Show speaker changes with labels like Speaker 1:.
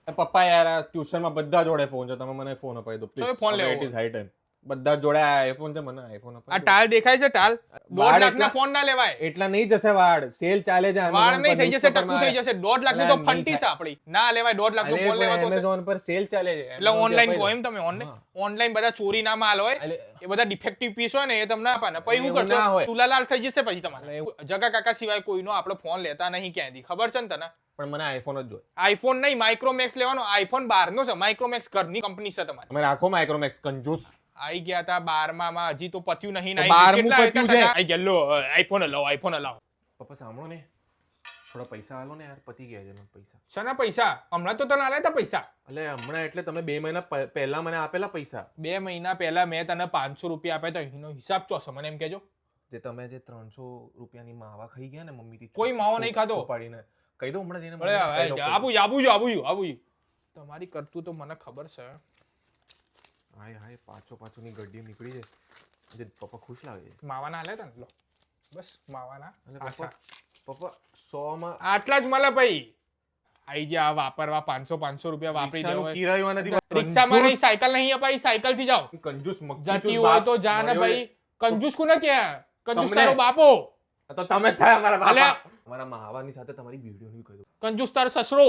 Speaker 1: પપ્પા યાર ટ્યુશનમાં બધા જોડે ફોન છે, તમે મને ફોન અપાઈ દો
Speaker 2: તમે ફોન લેવો.
Speaker 1: It is high time. બધા જોડે આઈફોન છે, મને આઈફોન
Speaker 2: આ
Speaker 1: અપાઈ દો.
Speaker 2: ટાલ દેખાય છે ટાલ? 1.5
Speaker 1: વાળ
Speaker 2: લાખના
Speaker 1: એટલા-
Speaker 2: ફોન ના લેવાય.
Speaker 1: એટલા નહીં જશે વાળ, સેલ ચાલે છે
Speaker 2: વાળ
Speaker 1: Amazon
Speaker 2: નહીં
Speaker 1: પર,
Speaker 2: થઈ જશે,
Speaker 1: newspaper
Speaker 2: ટકું થઈ જશે. 1.5 લાખની તો
Speaker 1: અલા, નહીં
Speaker 2: ફંટી છે
Speaker 1: થાય.
Speaker 2: આપણી. ના લેવાય 1.5 લાખનો
Speaker 1: અલે
Speaker 2: ફોન લેવા તો છે.
Speaker 1: Amazon પર સેલ ચાલે છે
Speaker 2: એટલે
Speaker 1: Amazon
Speaker 2: ઓનલાઈન
Speaker 1: થી
Speaker 2: કહો
Speaker 1: અપાઈ
Speaker 2: એમ
Speaker 1: દો.
Speaker 2: તમે
Speaker 1: હા.
Speaker 2: ઓનલાઈન બધા ચોરી ના માલ હોય,
Speaker 1: એટલે
Speaker 2: એ બધા ડિફેક્ટિવ પીસ હોય ને એ તમને આપે ને પછી શું
Speaker 1: એવું
Speaker 2: કરશો?
Speaker 1: ના હોય.
Speaker 2: તુલાલાલ થઈ જશે પછી તમારે. જગા કાકા સિવાય કોઈનો આપણે ફોન લેતા નહીં ક્યાંયથી, ખબર છે ને તને?
Speaker 1: પણ મને આઈફોન જ જોઈએ.
Speaker 2: આઈફોન નહીં, માઇક્રોમેક્સ લેવાનો. આઈફોન 12 નો છે, માઇક્રોમેક્સ ઘરની કંપની છે તમારી.
Speaker 1: અમે રાખો માઇક્રોમેક્સ કંજૂસ.
Speaker 2: આઈ ગયા તા 12 માં, હજી તો પત્યું નહીં.
Speaker 1: તો 12મું પત્યું છે.
Speaker 2: આઈ ગયા, લો આઈફોન લાવો, આઈફોન લાવો.
Speaker 1: પપ્પા સાંભળો ને, થોડા પૈસા આલો ને યાર, પતી ગયા છે એના પૈસા.
Speaker 2: શાના પૈસા? હમણાં તો તને આલ્યા તા પૈસા.
Speaker 1: એટલે હમણાં એટલે તમે 2 મહિના પહેલા મને આપેલા પૈસા,
Speaker 2: 2 મહિના પહેલા મેં તને 500 રૂપિયા આપ્યા હતા, એનો હિસાબ ચોસો મને એમ કેજો.
Speaker 1: જે તમે જે 300 રૂપિયાની માવા ખાઈ ગયા ને મમ્મીથી,
Speaker 2: કોઈ માવો નહીં ખાધો.
Speaker 1: પાડીને કહી દો હમણાં જઈને
Speaker 2: અરે
Speaker 1: મમ્મીને કહી દો.
Speaker 2: આબુ તમારી કરતું તો મને ખબર છે.
Speaker 1: હાય હાય, પાછોની ગड्डी નીકળી છે. જે પપ્પા ખુશ લાગે છે.
Speaker 2: માવાના આલ્યા તા ને, લો બસ માવાના
Speaker 1: એટલે
Speaker 2: આશા.
Speaker 1: પપ્પા 100 માં
Speaker 2: આટલા જ મળે ભાઈ. આઈ જા વાપરવા 500 રૂપિયા વાપરી
Speaker 1: રિક્ષાનું
Speaker 2: દેવો.
Speaker 1: કિરાયું નથી.
Speaker 2: રિક્ષામાં નહીં, સાયકલ નહીં અપાઈ, સાયકલ થી જાઓ.
Speaker 1: કંજૂસ મક્ખી
Speaker 2: જતી
Speaker 1: ચૂસ
Speaker 2: હોય
Speaker 1: બાપ
Speaker 2: તો જા ને
Speaker 1: મળ્યો
Speaker 2: ભાઈ. કંજૂસ કોને ક્યાં? કંજૂસ
Speaker 1: તમને.
Speaker 2: તારો બાપો.
Speaker 1: છે. તો તમે જ થાય અમારા
Speaker 2: અલ્યા.
Speaker 1: બાપા. અમારા માવાની સાથે તમારી વિડિયો નહીં કહી દો.
Speaker 2: કંજૂસ તારો સસરો.